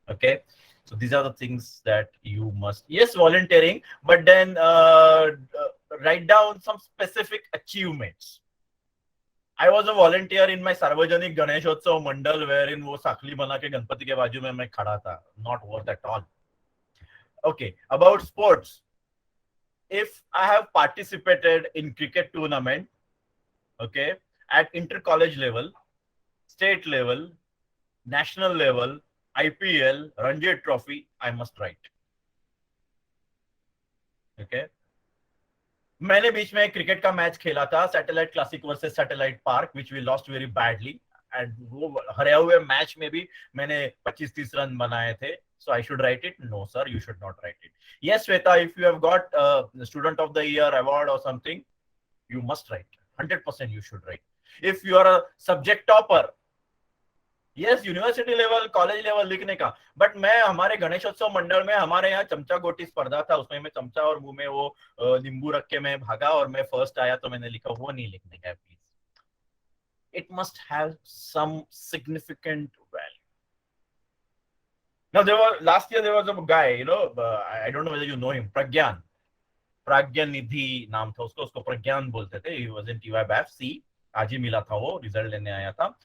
Okay, so these are the things that you must, yes, volunteering, but then write down some specific achievements. I was a volunteer in my Sarvajanik Ganeshotsav Mandal, wherein वो साखली बना के गणपति के बाजू में मैं खड़ा था. Not worth at all. Okay, about sports. If I have participated in cricket tournament, okay, at inter-college level, state level, national level, IPL, Ranji Trophy, I must write. Okay. मैंने बीच में एक क्रिकेट का मैच खेला था, satellite classic versus satellite park, which we lost very badly. And वो हरे हुए match में भी मैंने 25-30 रन बनाए थे. So I should write it? No, sir, you should not write it. Yes, Shweta, if you have got Student of the Year award or something, you must write. 100% you should write. If you are a subject topper, yes, university level, college level लिखने का. But मैं हमारे गणेशोत्सव मंडल में, हमारे यहाँ चमचा गोटी स्पर्धा था, उसमें मैं चमचा और मुंह में वो नींबू रख के मैं भागा और मैं फर्स्ट आया, तो मैंने लिखा. वो नहीं लिखने का है, please. It must have some significant value. Now there last year there was a guy, I don't know whether you know him, Pragyan. Pragya Nidhi नाम था उसको, उसको प्रज्ञान बोलते थे. He was in TY C. आज ही मिला था, वो रिजल्ट लेने आया था.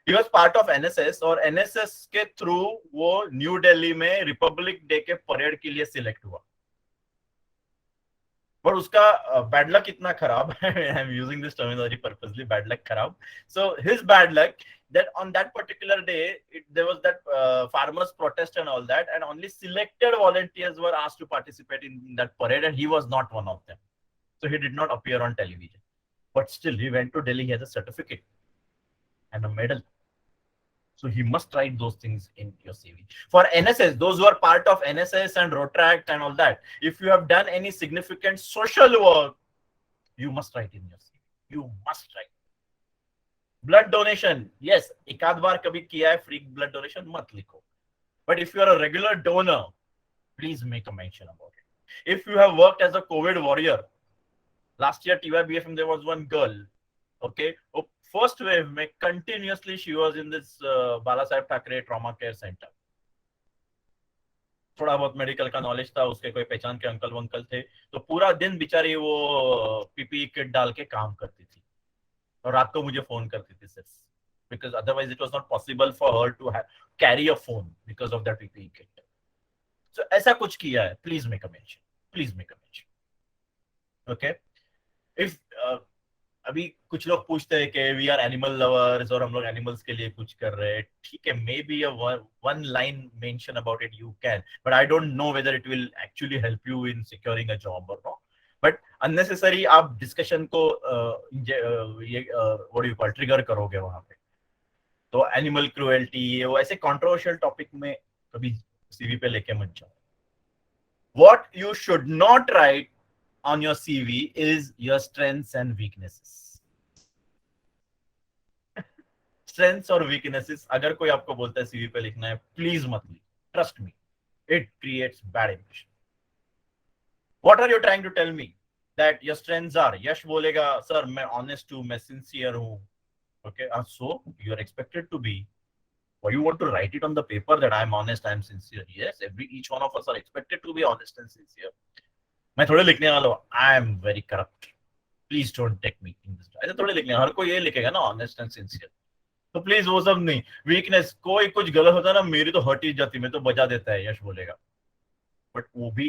He was part of NSS, और NSS के थ्रू वो न्यू दिल्ली में रिपब्लिक डे के परेड के लिए सिलेक्ट हुआ. पर उसका बैड लक इतना खराब है, I am using this terminology purposely, bad luck खराब. So his bad luck that on that particular day there was that farmers protest and all that, and only selected volunteers were asked to participate in that parade, and he was not one of them. So he did not appear on television, but still he went to Delhi. He has a certificate and a medal. So he must write those things in your CV. For NSS, those who are part of NSS and Rotaract and all that, if you have done any significant social work, you must write in your CV. You must write. Blood donation, yes, एक आध बार कभी किया है free blood donation, मत लिखो. But if you are a regular donor, please make a mention about it. If you have worked as a COVID warrior, last year TYBFM there was one girl, okay, first wave में continuously she was in this Bala Saheb Thackeray trauma care centre. थोड़ा बहुत medical का knowledge था, उसके कोई पहचान के uncle वंकल थे, तो पूरा दिन बेचारी वो पीपीई किट डाल के काम करती थी, और रात को मुझे फोन करती थी सिर्फ, because otherwise it was not possible for her to carry a phone because of that PPE kit. So ऐसा कुछ किया है, please make a mention. Please make a mention. Okay. If अभी कुछ लोग पूछते हैं कि वी आर एनिमल लवर्स और हम लोग एनिमल्स के लिए कुछ कर रहे हैं, ठीक है, may be one line mention about it you can, but I don't know whether it will actually help you in securing a job और नो. बट अननेसेसरी आप डिस्कशन को ये व्हाट यू कॉल ट्रिगर करोगे वहां पे. तो animal cruelty, वो ऐसे कंट्रोवर्शियल टॉपिक में कभी सीवी पे लेके मत जाओ. What you should not right on your CV is your strengths and weaknesses. Strengths और weaknesses अगर कोई आपको बोलता है CV पे लिखना है, प्लीज मत लिख. Trust me, it creates bad impression. What are you trying to tell me? That your strengths are, यश बोलेगा सर मैं ऑनेस्ट हूं, मैं सिंसियर हूं. Okay, so you are expected to be. Why you want to write it on the paper that I am honest, I am sincere? Yes, each one of us are expected to be honest and sincere. मैं थोड़े लिखने वाला हूँ I am very corrupt, please don't take me in this. ऐसे थोड़े लिखने, हर कोई ये लिखेगा ना ऑनेस्ट एंड सिंसियर. तो प्लीज वो सब नहीं. वीकनेस, कोई कुछ गलत होता है ना, मेरी तो हट ही जाती, मैं तो बजा देता है, यश बोलेगा. बट वो भी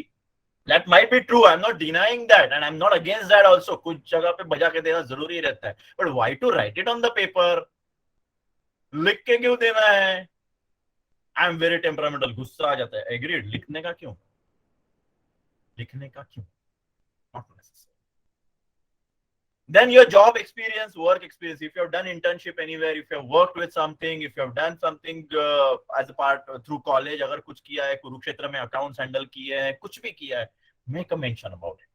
that might be true, I am not denying that and I am not against that also. कुछ जगह पे बजा के देना जरूरी रहता है, but why to write it on the paper? लिख के क्यों देना है? आई एम वेरी टेम्परामेंटल, गुस्सा आ जाता है. एग्रीड, लिखने का क्यों, लिखने का क्यों? Not necessary. Then your job experience, work experience, if you have done internship anywhere, if you have worked with something, if you have done something as a part through college, अगर कुछ किया है, कुरुक्षेत्र में accounts handle किए हैं, कुछ भी किया है, make a mention about it.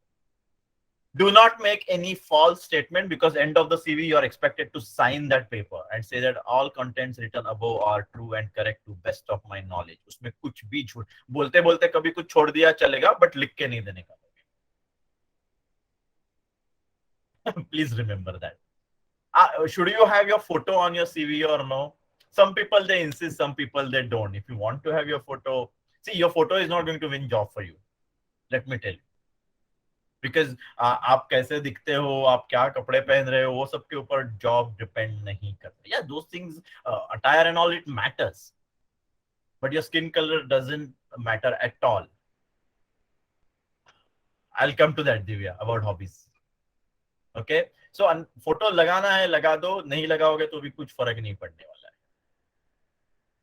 Do not make any false statement, because end of the CV you are expected to sign that paper and say that all contents written above are true and correct to best of my knowledge. उसमें कुछ भी झूठ बोलते बोलते कभी कुछ छोड़ दिया चलेगा, but लिख के नहीं देने का. Please remember that. Should you have your photo on your CV or no? Some people they insist, some people they don't. If you want to have your photo, see, your photo is not going to win job for you. Let me tell you. Because आप कैसे दिखते हो, आप क्या कपड़े पहन रहे हो, वो सब के ऊपर जॉब डिपेंड नहीं करता. Yeah, those things, attire and all, it matters. But your skin color doesn't matter at all. I'll come to that, Divya, about hobbies. Okay? So, photo लगाना है, लगा दो, नहीं लगाओगे तो भी कुछ फर्क नहीं पड़ने वाला है.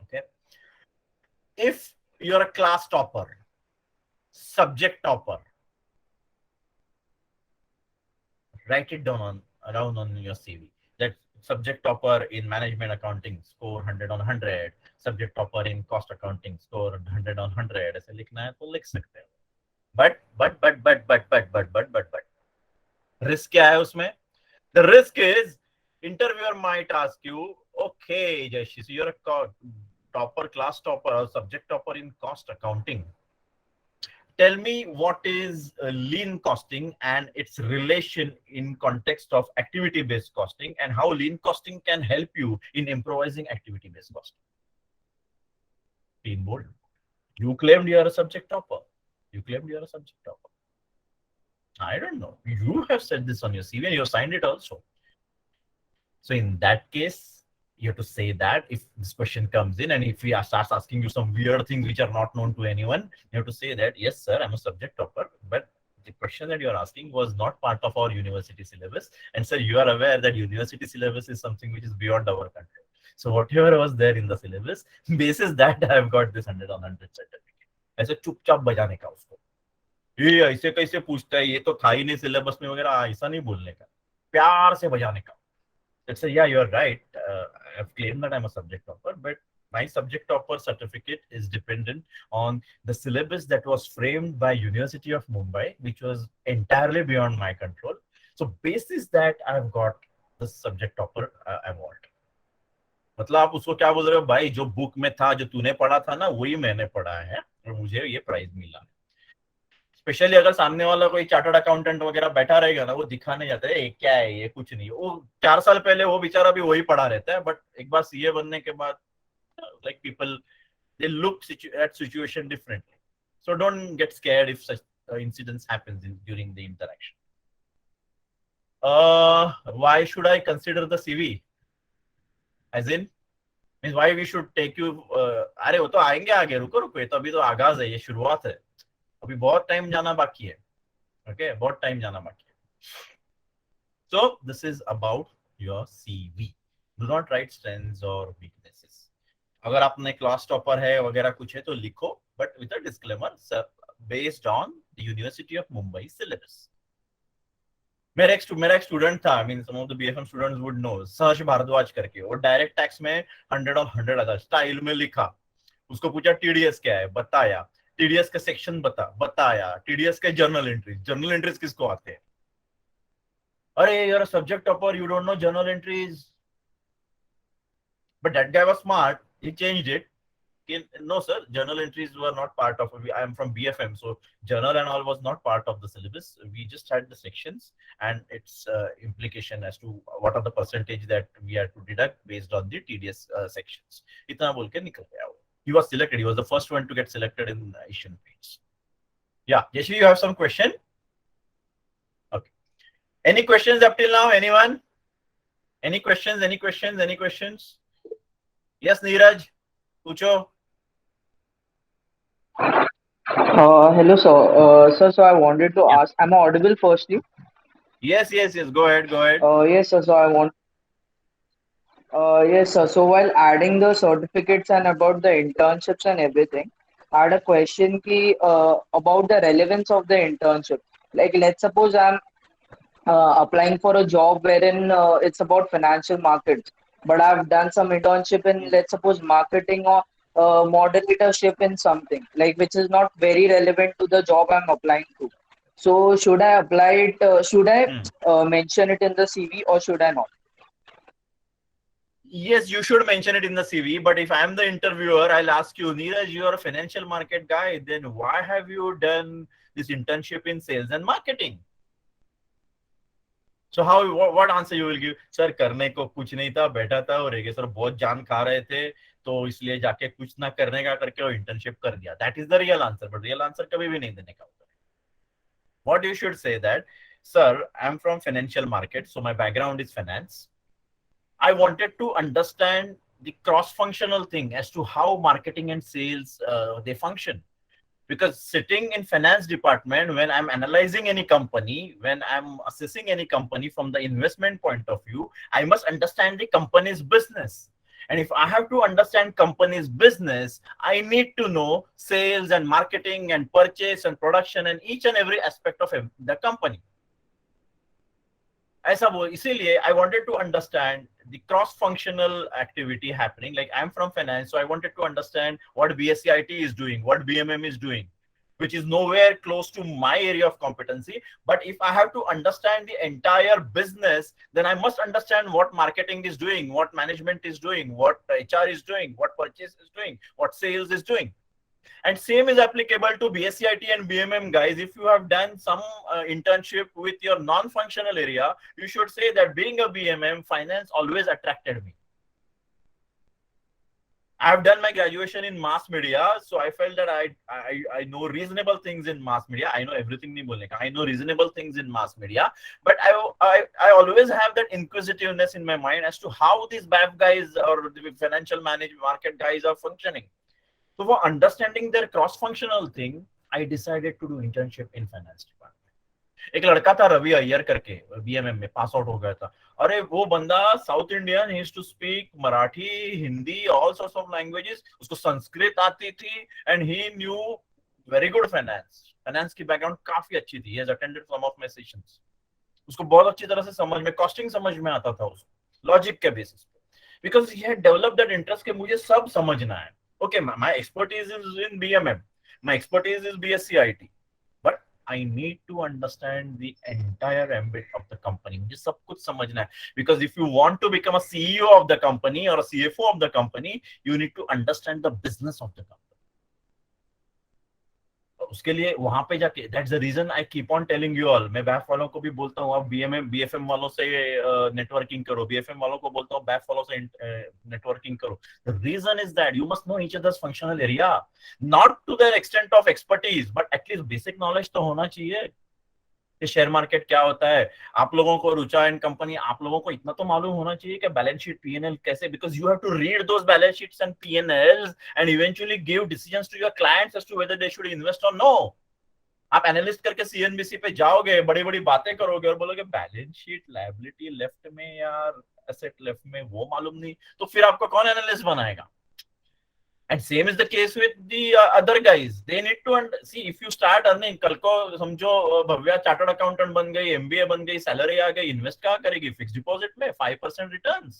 Okay? If you're a class topper, subject topper, write it down on your CV. That subject topper in management accounting score 100 on 100, subject topper in cost accounting score 100 on 100. ऐसे लिखना है तो लिख सकते हो. But risk क्या है उसमें? The risk is interviewer might ask you, okay, Jayeshi, so you're a topper, class topper, or subject topper in cost accounting. Tell me what is lean costing and its relation in context of activity-based costing, and how lean costing can help you in improvising activity-based costing. In bold. You claimed you are a subject topper. I don't know. You have said this on your CV and you have signed it also. So in that case, you have to say that if this question comes in and if we starts asking you some weird things which are not known to anyone, you have to say that, yes, sir, I'm a subject topper, but the question that you're asking was not part of our university syllabus. And sir, you are aware that university syllabus is something which is beyond our control. So whatever was there in the syllabus, basis that I've got this 100 on 100 certificate. ऐसे चुपचाप बजाने का उसको. ये ऐसे कैसे पूछता है, ये तो था ही नहीं सिलेबस में वगैरह, ऐसा नहीं बोलने का, प्यार से बजाने का. Let's say, yeah, you're right. I've claimed that I'm a subject topper, but my subject topper certificate is dependent on the syllabus that was framed by University of Mumbai, which was entirely beyond my control. So basis that I've got the subject topper award. मतलब आप उसको क्या बोल रहे हो भाई, जो book में था, जो तूने पढ़ा था ना, वही मैंने पढ़ा है और मुझे ये प्राइज मिला. स्पेशली अगर सामने वाला कोई चार्टर्ड अकाउंटेंट वगैरह बैठा रहेगा ना, वो दिखाने जाता है क्या है ये, कुछ नहीं. वो 4 साल पहले वो बेचारा भी वही पढ़ा रहता है, बट एक बार सीए बनने के बाद like people, they look at situation differently. So don't get scared if such incidents happens during the interaction. Why should I consider the CV? As in, means why we should take you? अरे वो तो आएंगे आगे, रुको ये तो अभी तो आगाज है, ये शुरुआत है, अभी बहुत टाइम जाना बाकी है. Okay, बहुत टाइम जाना बाकी है. So this is about your CV. Do not write strengths or weaknesses. अगर आपने क्लास टॉपर है वगैरह कुछ है तो लिखो, but with a disclaimer, based on the University of Mumbai syllabus. मेरा एक स्टूडेंट था, I mean some of the BFM students would know, सहर्ष भारद्वाज करके, वो डायरेक्ट टैक्स में 100 on 100 आता, स्टाइल में लिखा. उसको पूछा टीडीएस क्या है, बताया. टीडीएस का सेक्शन बताया. टीडीएस के जर्नल एंट्रीज किसको आते हैं? अरे you're a subject topper, you don't know journal entries. But that guy was smart, he changed it. No sir, journal entries were not part of it. I am from BFM, so journal and all was not part of the syllabus. We just had the sections and its implication as to what are the percentage that we had to deduct based on the TDS sections. इतना बोल के निकल गया वो. He was selected. He was the first one to get selected in Asian Paints. Yeah, Yashvi, you have some question? Okay. Any questions up till now? Anyone? Any questions? Yes, Neeraj, पूछो. Hello, sir. Sir, so I wanted to ask, am I audible firstly? Yes. Go ahead. Yes, sir. So I want, yes, sir. So while adding the certificates and about the internships and everything, I had a question about the relevance of the internship. Like, let's suppose I'm applying for a job wherein it's about financial markets, but I've done some internship in, let's suppose, marketing or moderatorship in something like which is not very relevant to the job I'm applying to. So should I apply it? Should I mention it in the CV or should I not? Yes, you should mention it in the CV, but if I'm the interviewer, I'll ask you, Neeraj, you're a financial market guy, then why have you done this internship in sales and marketing? So how what answer you will give? Sir, करने को कुछ नहीं था, बैठा था और एक sir बहुत जान खा रहे थे, तो इसलिए जाके कुछ ना करने का करके वो इंटर्नशिप कर दिया. That is the real answer, but real answer कभी भी नहीं देने का होता है. What you should say that, sir, I'm from financial market, so my background is finance. I wanted to understand the cross-functional thing as to how marketing and sales they function. Because sitting in finance department, when I'm analyzing any company, when I'm assessing any company from the investment point of view, I must understand the company's business. And if I have to understand company's business, I need to know sales and marketing and purchase and production and each and every aspect of the company. ऐसा वो इसीलिए I wanted to understand the cross-functional activity happening. Like I'm from finance, so I wanted to understand what BSCIT is doing, what BMM is doing, which is nowhere close to my area of competency. But if I have to understand the entire business, then I must understand what marketing is doing, what management is doing, what HR is doing, what purchase is doing, what sales is doing. And same is applicable to BSCIT and BMM guys. If you have done some internship with your non-functional area, you should say that being a BMM, finance always attracted me. I have done my graduation in mass media, so I felt that I know reasonable things in mass media. I know everything नहीं बोलने का. I know reasonable things in mass media, but I always have that inquisitiveness in my mind as to how these BAF guys or the financial management market guys are functioning. So for understanding their cross-functional thing, I decided to do internship in finance department. एक लड़का था रवि अय्यर करके, BMM में pass out हो गया था. अरे वो बंदा South Indian, he used to speak Marathi, Hindi, all sorts of languages. उसको संस्कृत आती थी and he knew very good finance की बैकग्राउंड काफी अच्छी थी. He has attended some of my sessions. उसको बहुत अच्छी तरह से समझ में, कॉस्टिंग समझ में आता था उसको लॉजिक के बेसिस पे, because he had developed that interest के मुझे सब समझना है. Okay, my expertise is in BMM. My expertise is BSCIT. But I need to understand the entire ambit of the company. मुझे सब कुछ समझना है. Because if you want to become a CEO of the company or a CFO of the company, you need to understand the business of the company. उसके लिए वहां पे जाके, that's the reason I keep on telling you all. मैं बैफ वालों को भी बोलता हूँ आप बीएमएम बीएफएम वालों से नेटवर्किंग करो, बीएफएम वालों को बोलता हूँ बैफ वालों से नेटवर्किंग करो. The reason is that you must know each other's functional area, not to their extent of expertise, but at least basic knowledge तो होना चाहिए कि शेयर मार्केट क्या होता है. आप लोगों को रुचा एंड कंपनी, आप लोगों को इतना तो मालूम होना चाहिए कि बैलेंस शीट पीएनएल कैसे, because you have to read those balance sheets and PNLs and eventually give decisions to your clients as to whether they should invest or no. आप एनालिस्ट करके सीएनबीसी पे जाओगे, बड़ी बड़ी बातें करोगे और बोलोगे बैलेंस शीट लायबिलिटी लेफ्ट में यार, एसेट लेफ्ट में, वो मालूम नहीं, तो फिर आपको कौन एनालिस्ट बनाएगा. And same is the case with the other guys. They need to see, if you start earning, कल को समझो भव्या चार्टर्ड अकाउंटेंट बन गई, एमबीए बन गई, सैलरी आ गई, इन्वेस्ट क्या करेगी? फिक्स डिपॉजिट में 5% returns.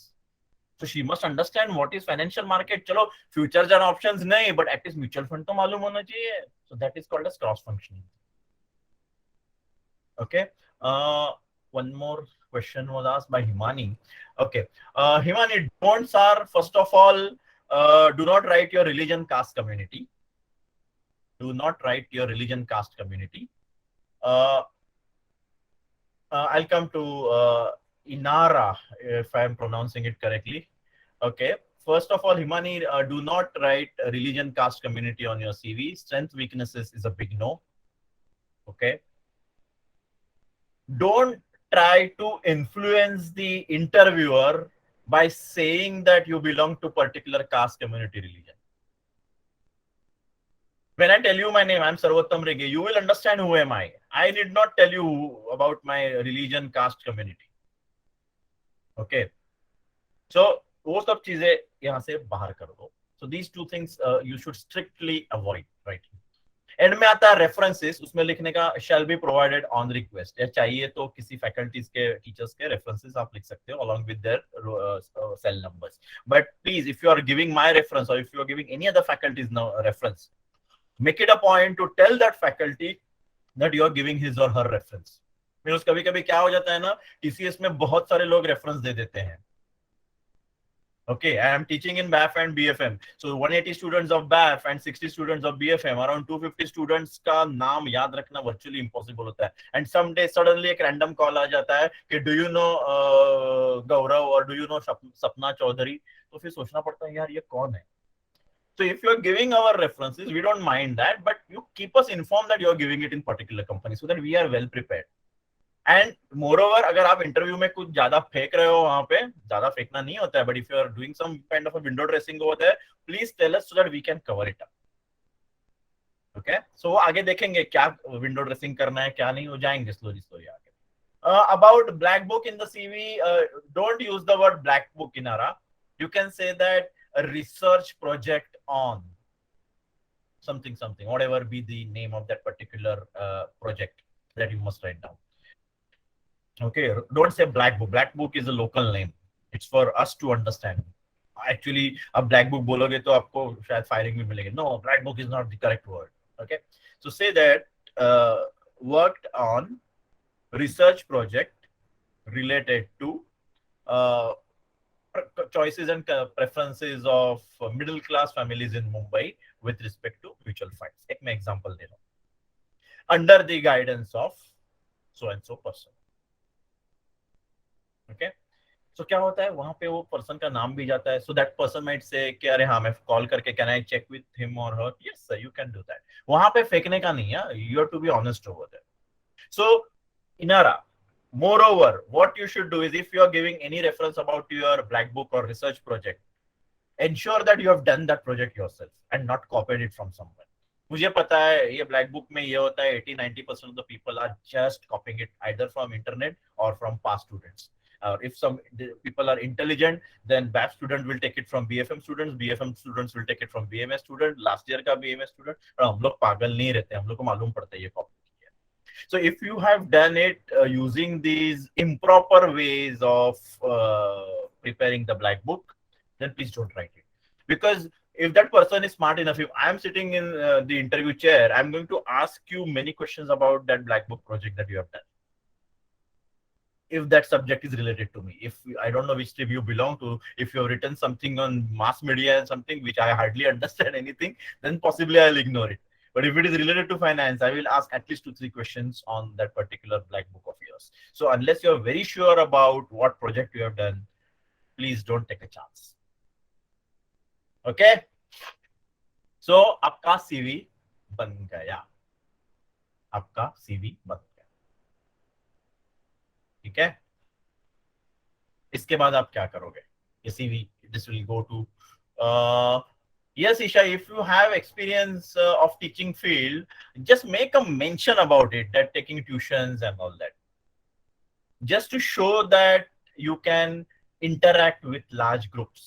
So she must understand what is financial market. चलो फ्यूचर्स एंड ऑप्शंस नहीं, but at least mutual fund तो मालूम होना चाहिए. So that is called as cross functioning. Okay. One more question was asked by Himani. Okay. Himani, don'ts are, first of all, do not write your religion, caste, community. Do not write your religion, caste, community. I'll come to Inara, if I'm pronouncing it correctly. Okay. First of all, Himani, do not write religion, caste, community on your CV. Strength, weaknesses is a big no. Okay. Don't try to influence the interviewer by saying that you belong to particular caste, community, religion. When I tell you my name, I'm Sarvottam Rege, you will understand who am I. I need not tell you about my religion, caste, community. Okay. So, वो सब चीजें यहाँ से बाहर कर दो. So these two things you should strictly avoid, right? And में आता है रेफरेंसेस, उसमें लिखने का shall be provided on request. या चाहिए तो किसी फैकल्टीज के, टीचर्स के रेफरेंसेस आप लिख सकते हो along with their cell numbers. But please, if you are giving my reference or if you are giving any other faculties reference, make it a point to tell that faculty that you are giving his or her reference. Means कभी कभी क्या हो जाता है ना, TCS में बहुत सारे लोग रेफरेंस दे देते हैं. Okay, I am teaching in BAF and BFM. So 180 students of BAF and 60 students of BFM. Around 250 students का नाम याद रखना virtually impossible होता है. And someday suddenly एक random call आ जाता है कि do you know Gaurav or do you know Sapna Chaudhary? तो फिर सोचना पड़ता है यार ये कौन है? So if you are giving our references, we don't mind that, but you keep us informed that you are giving it in particular company so that we are well prepared. And more over अगर आप interview में कुछ ज्यादा फेंक रहे हो वहां पे, ज्यादा फेंकना नहीं होता है, but if you are doing some kind of a window dressing होता है, please tell us so that we can cover it up. Okay, so आगे देखेंगे क्या विंडो ड्रेसिंग करना है क्या नहीं, हो जाएंगे स्लोली स्लोली आगे. About black book in the CV, don't use the word black book, Inara. You can say that a research project on something, whatever be the name of that particular project that you must write down. Okay, don't say black book. Black book is a local name. It's for us to understand. Actually, अब black book बोलोगे तो आपको शायद firing भी मिलेगी. No, black book is not the correct word. Okay, so say that worked on research project related to uh, choices and preferences of middle class families in Mumbai with respect to mutual funds. एक मैं example दे रहा हूँ. Under the guidance of so and so person. Okay, so क्या होता है वहां पे वो पर्सन का नाम भी जाता है, so that person might say कि अरे हाँ मैं कॉल करके can I check with him or her. Yes sir, you can do that. वहां पे फेंकने का नहीं है, you have to be honest over that. So Inara, moreover, what you should do is if you are giving any reference about your black book or research project, ensure that you have done that project yourself and not copied it from someone. मुझे पता है ये black book में ये होता है 80-90% of the people are just copying it either from internet or from past students. If some people are intelligent, then BAF student will take it from BFM students, BFM students will take it from BMS student, last year का BMS student. और हम लोग पागल नहीं रहते, हम लोग को मालूम पड़ता है ये कॉपी किया. So if you have done it using these improper ways of preparing the black book, then please don't write it. Because if that person is smart enough, if I am sitting in the interview chair, I'm going to ask you many questions about that black book project that you have done. If that subject is related to me, if I don't know which stream you belong to, if you have written something on mass media and something which I hardly understand anything, then possibly I'll ignore it. But if it is related to finance, I will ask at least 2-3 questions on that particular black book of yours. So unless you're very sure about what project you have done, please don't take a chance. Okay? So आपका CV बन गया. आपका CV बन गया. ठीक है, इसके बाद आप क्या करोगे? ये CV, this will go to yes, Isha, if you have experience of teaching field, just make a mention about it, that taking tuitions and all that, just to show that you can interact with large groups.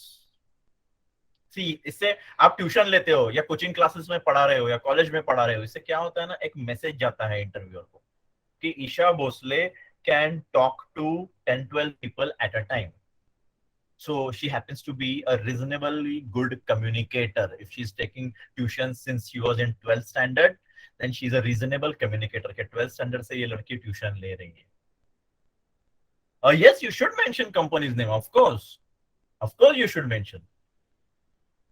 See, इससे आप tuition लेते हो या coaching classes में पढ़ा रहे हो या कॉलेज में पढ़ा रहे हो, इससे क्या होता है ना, एक मैसेज जाता है इंटरव्यूअर को कि Isha Bhosle can talk to 10-12 people at a time. So she happens to be a reasonably good communicator. If she's taking tuition since she was in 12th standard, then she's a reasonable communicator. के 12th standard से ये लड़की tuition ले रही है. Yes, you should mention company's name, of course. Of course you should mention.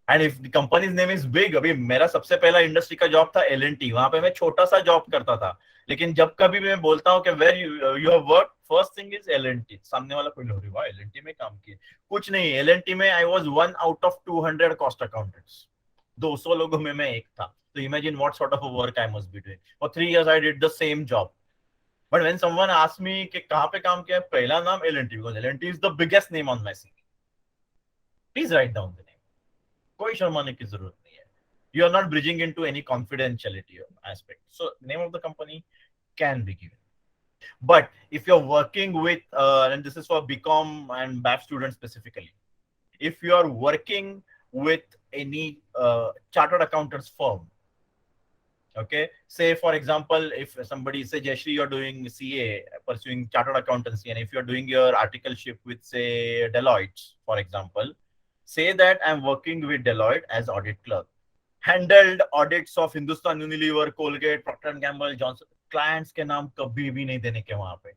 And if the company's name is big, अभी मेरा सबसे पहला इंडस्ट्री का जॉब था L&T, वहां पे मैं छोटा सा जॉब करता था, लेकिन जब कभी मैं बोलता हूँ कि where you have worked, first thing is L&T. सामने वाला कोई लोग वाह L&T में काम किए, कुछ नहीं. L&T में I was 1 out of 200 cost accountants. 200 लोगों में मैं एक था. So imagine what sort of a work I must be doing. For 3 years I did the same job. But when someone asked me कि कहाँ पे काम किया, पहला नाम L&T, because L&T is the biggest name on my CV. Please write down the name. कोई शर्माने की जरूरत नहीं है. You are not bridging into any confidentiality aspect. So name of the company can be given. But if you're working with, and this is for BCom and BAF students specifically, if you are working with any chartered accountants firm, okay, say for example, if somebody say Jayashree, you're doing CA, pursuing chartered accountancy, and if you're doing your articleship with say Deloitte, for example, say that I'm working with Deloitte as audit clerk, handled audits of Hindustan Unilever, Colgate, Procter & Gamble, Johnson. Clients के नाम कभी भी नहीं देने के वहां पे.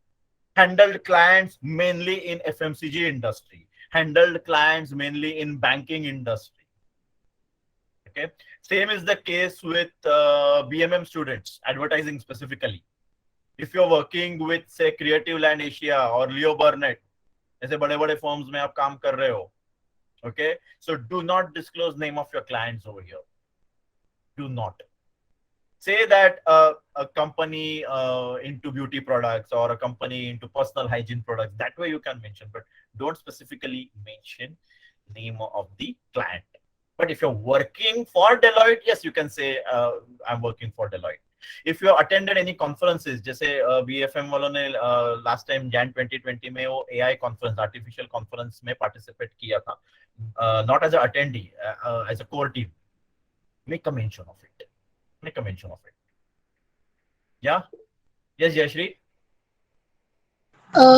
Handled clients mainly in FMCG industry. handled clients mainly in banking industry. Okay, same is the case with BMM students, advertising specifically. If you're working with say Creative Land Asia or Leo Burnett, ऐसे बड़े बड़े firms में आप काम कर रहे हो, okay, so do not disclose name of your clients over here. Do not say that a company into beauty products or a company into personal hygiene products. That way you can mention, but don't specifically mention name of the client. But if you're working for Deloitte, yes, you can say I'm working for Deloitte. If you have attended any conferences, जैसे BFM वालों ने last time Jan 2020 में वो AI conference, artificial conference में participate किया था, not as an attendee, as a core team, make a mention of it. Make a mention of it. Yeah. Yes, Jayashri.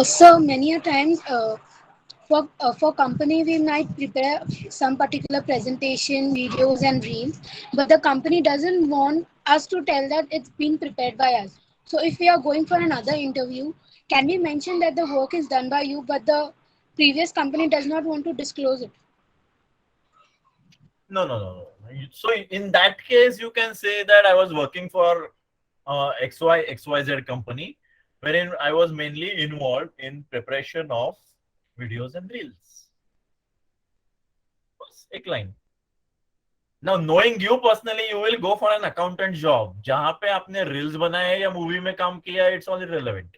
So many a times for company we might prepare some particular presentation, videos and reels, but the company doesn't want us to tell that it's been prepared by us. So if we are going for another interview, can we mention that the work is done by you, but the previous company does not want to disclose it? No. So in that case, you can say that I was working for XYZ company, wherein I was mainly involved in preparation of videos and reels. बस एक line. Now, knowing you personally, you will go for an accountant job. जहाँ पे आपने reels बनाए या movie में काम किया, it's all irrelevant.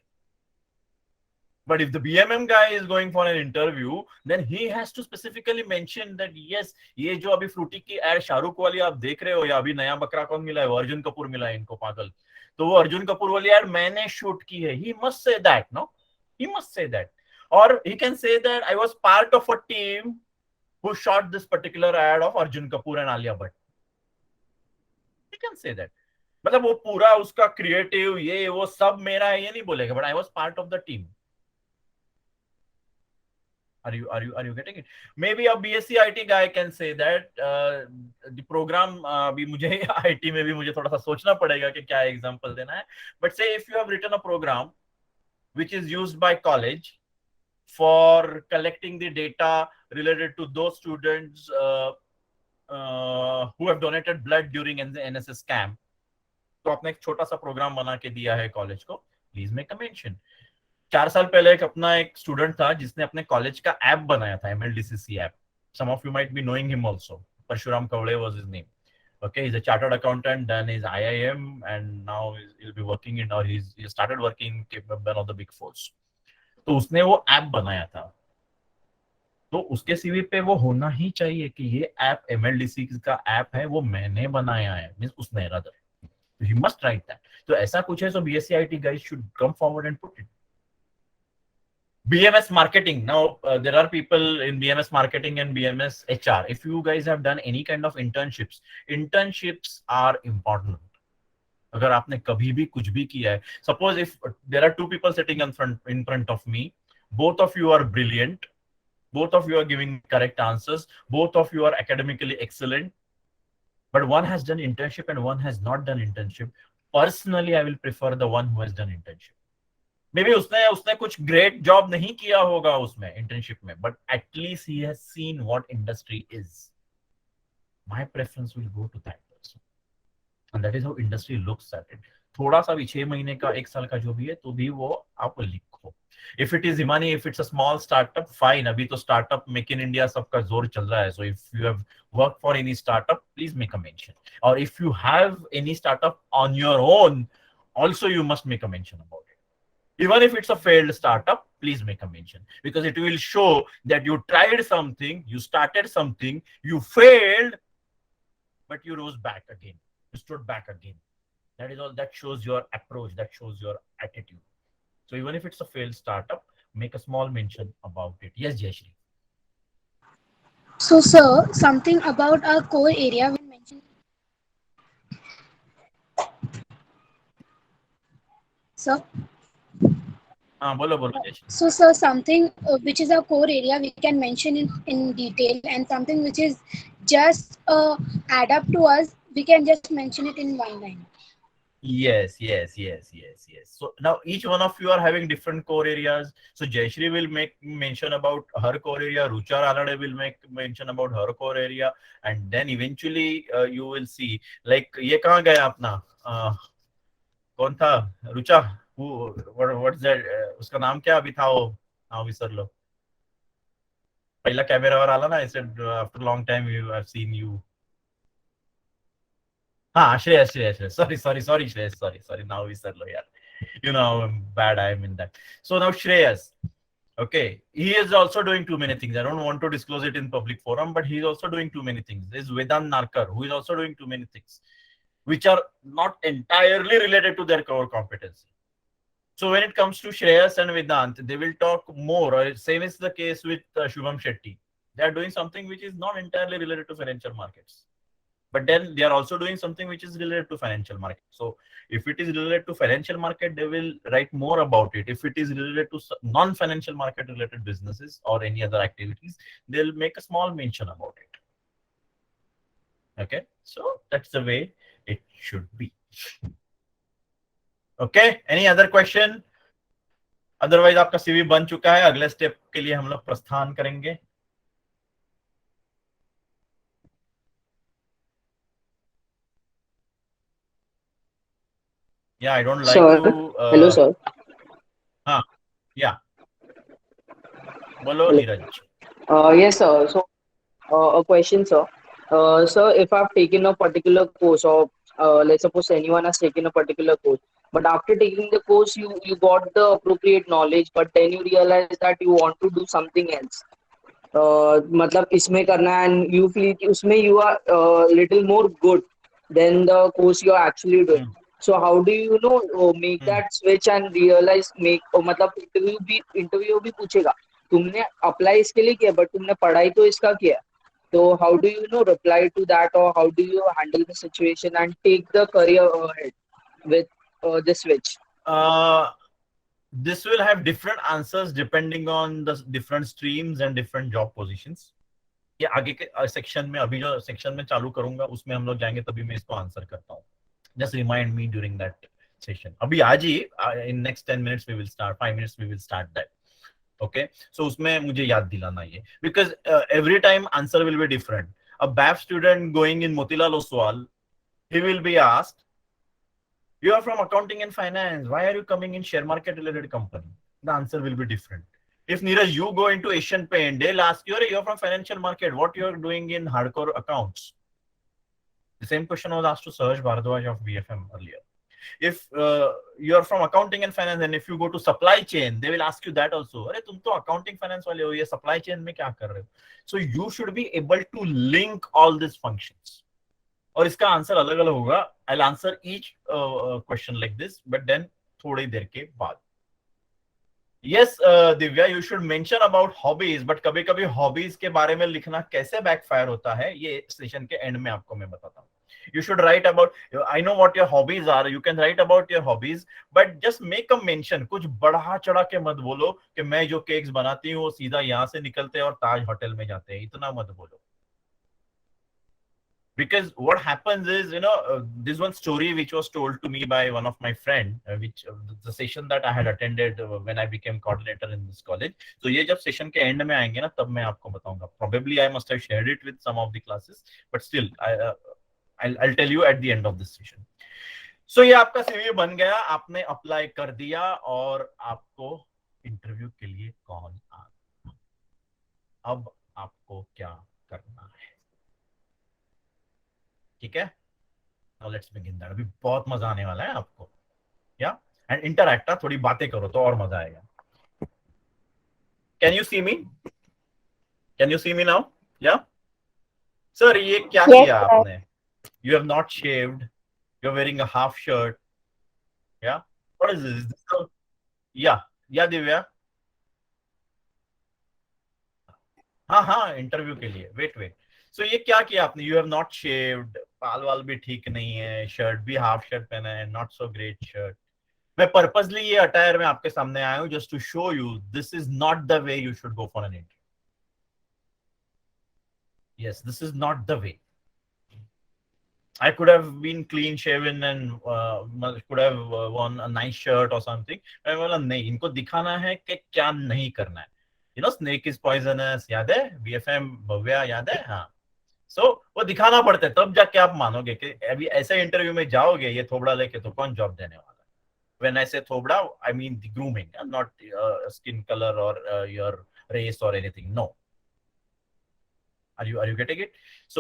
But if the BMM guy is going for an interview, then he has to specifically mention that yes, ये जो अभी फ्रूटी की एड शाहरुख वाली आप देख रहे हो या अभी नया बकरा कौन मिला है, वो अर्जुन कपूर मिला है इनको पागल, तो वो अर्जुन कपूर वाली एड मैंने शूट की है. He must say that, no? He must say that. Or he can say that I was part of a team who shot this particular ad of Arjun Kapoor and Alia Bhatt. He can say that. मतलब वो पूरा उसका creative ये वो सब मेरा है ये नहीं बोलेगा, but I was part of the team. Are you getting it? Maybe a BSc IT guy can say that the program अभी मुझे IT में भी मुझे थोड़ा सा सोचना पड़ेगा कि क्या एग्जांपल देना है. But say if you have written a program which is used by college for collecting the data related to those students who have donated blood during NSS camp, तो आपने एक छोटा सा प्रोग्राम बना के दिया है कॉलेज को, प्लीज मेक अ मेंशन. 4 साल पहले एक अपना एक स्टूडेंट था जिसने अपने कॉलेज का ऐप बनाया था, MLDCC app. Some of you might be knowing him also. Parshuram Kawade was his name. Okay, he's a chartered accountant, done his IIM, and now he'll be working in, or he started working in one of the big fours. तो उसने वो app बनाया था, तो उसके CV पे वो होना ही चाहिए कि ये ऐप MLDC का ऐप है, वो मैंने बनाया है, मींस उसने rather. So he must write that. तो ऐसा कुछ है, so BSc IT guys should come forward and put it. BMS marketing. Now there are people in BMS marketing and BMS HR. If you guys have done any kind of internships, internships are important. अगर आपने कभी भी कुछ भी किया है, suppose if there are 2 people sitting in front of me, both of you are brilliant, both of you are giving correct answers, both of you are academically excellent, but one has done internship and one has not done internship. Personally, I will prefer the one who has done internship. Maybe उसने कुछ great job नहीं किया होगा उसमें internship में, but at least he has seen what industry is. My preference will go to that person, and that is how industry looks at it. थोड़ा सा भी 6 महीने का 1 साल का जो भी है तो भी वो आप लिखो. If it is Himani, if it's a small startup, fine. अभी तो startup make in India सबका जोर चल रहा है. So if you have worked for any startup, please make a mention. Or if you have any startup on your own, also you must make a mention about it. Even if it's a failed startup, please make a mention, because it will show that you tried something, you started something, you failed, but you rose back again. You stood back again. That is all. That shows your approach. That shows your attitude. So even if it's a failed startup, make a small mention about it. Yes, Jayashri. So, sir, something about our core area we mentioned. Sir. बोलो Jayashri. So, sir, something which is our core area we can mention in detail, and something which is just add up to us, we can just mention it in one line. Yes, yes, yes, yes, yes. So now each one of you are having different core areas. So Jayashree will make mention about her core area, Rucha Ranade will make mention about her core area, and then eventually you will see like ये कहाँ गया अपना कौन था Rucha what's that उसका नाम क्या अभी था वो नाम विसर लो पहिला कॅमेरावर आला ना. I said after long time you have seen you. हाँ Shreyas Shreyas sorry Shreyas sorry now विसरलो यार. You know how bad I am in that. So now Shreyas, okay, he is also doing too many things. I don't want to disclose it in public forum, but he is also doing too many things. There's Vedant Narkar, who is also doing too many things, which are not entirely related to their core competency. So when it comes to Shreyas and Vedant, they will talk more. Or same is the case with Shubham Shetty. They are doing something which is not entirely related to financial markets. But then they are also doing something which is related to financial market. So if it is related to financial market, they will write more about it. If it is related to non-financial market related businesses or any other activities, they'll make a small mention about it. Okay, so that's the way it should be. Okay, any other question? Otherwise आपका CV बन चुका है. अगले step के लिए हम लोग प्रस्थान करेंगे. Yeah, I don't like Sir, to. hello, sir. Yeah. बोलो Hello. Neeraj. Yes, sir. So, a question, sir. Sir, if I've taken a particular course, or let's suppose anyone has taken a particular course, but after taking the course, you got the appropriate knowledge, but then you realize that you want to do something else. मतलब इसमें करना है and you feel कि उसमें you are little more good than the course you are actually doing. So how do you know make that switch and realize मतलब interview भी पूछेगा तुमने अप्लाई इसके लिए किया बट तुमने पढ़ाई तो इसका किया. So how do you reply to that, or how do you handle the situation and take the career ahead with this switch? This will have different answers depending on the different streams and different job positions. ये आगे के section में अभी जो section में चालू करूंगा उसमें हम लोग जाएंगे तभी मैं इसको आंसर करता हूँ. Just remind me during that session. अभी आज ही in next 10 minutes we will start. 5 minutes we will start that. Okay, so उसमें मुझे याद दिलाना ये because every time answer will be different. A BAF student going in Motilal Oswal, he will be asked, you are from accounting and finance, why are you coming in share market related company? The answer will be different. If Neeraj, you go into Asian Paint, they'll ask you, you're from financial market, what you're doing in hardcore accounts? The same question was asked to Sahaj Bharadwaj of BFM earlier. If you're from accounting and finance, and if you go to supply chain, they will ask you that also. अरे तुम तो accounting finance वाले हो, ये supply chain में क्या कर रहे हो? So you should be able to link all these functions. और इसका आंसर अलग अलग होगा. I'll answer each question like this, but then थोड़ी देर के बाद. Yes, Divya, you should mention about hobbies, but कभी-कभी hobbies के बारे में लिखना कैसे backfire होता है, ये सेशन के एंड में आपको मैं बताता हूँ. You should write about. I know what your hobbies are. You can write about your hobbies, but just make a mention. कुछ बढ़ा चढ़ा के मत बोलो कि मैं जो केक्स बनाती हूँ वो सीधा यहाँ से निकलते हैं और ताज होटल में जाते हैं. इतना मत बोलो. Because what happens is, this one story which was told to me by one of my friend, which the session that I had attended when I became coordinator in this college. So ये जब session के end में आएंगे ना तब मैं आपको बताऊंगा. Probably I must have shared it with some of the classes, but still I'll tell you at the end of this session. So ये आपका CV बन गया, आपने अप्लाई कर दिया और आपको इंटरव्यू के लिए कॉल आ गया. अब आपको क्या करना है? ठीक है, now let's begin that. अभी बहुत मजा आने वाला है आपको. Yeah, and interact. थोड़ी बातें करो तो और मजा आएगा. Can you see me? Can you see me now? Yeah. Sir, ये क्या किया आपने? You have not shaved. You're wearing a half shirt. Yeah. What is this? Yeah. Yeah, Divya. हाँ इंटरव्यू के लिए. Wait. So ये क्या किया आपने? You have not shaved. बाल वाल भी ठीक नहीं है. शर्ट भी हाफ शर्ट पहना है. Not so great shirt. मैं पर्पसली ये अटायर में आपके सामने आया हूँ just to show you this is not the way you should go for an interview. Yes, this is not the way. I could have been clean shaven and could have worn a nice shirt or something. मैं बोला नहीं, इनको दिखाना है कि क्या नहीं करना है. snake is poisonous, याद है? BFM भव्या याद है? हाँ. So वो दिखाना पड़ता है, तब जाके आप मानोगे कि अभी ऐसे इंटरव्यू में जाओगे ये थोबड़ा लेके तो कौन जॉब देने वाला है. When I say thobda, I mean the grooming, not skin color or your race or anything. No. Are you getting it? So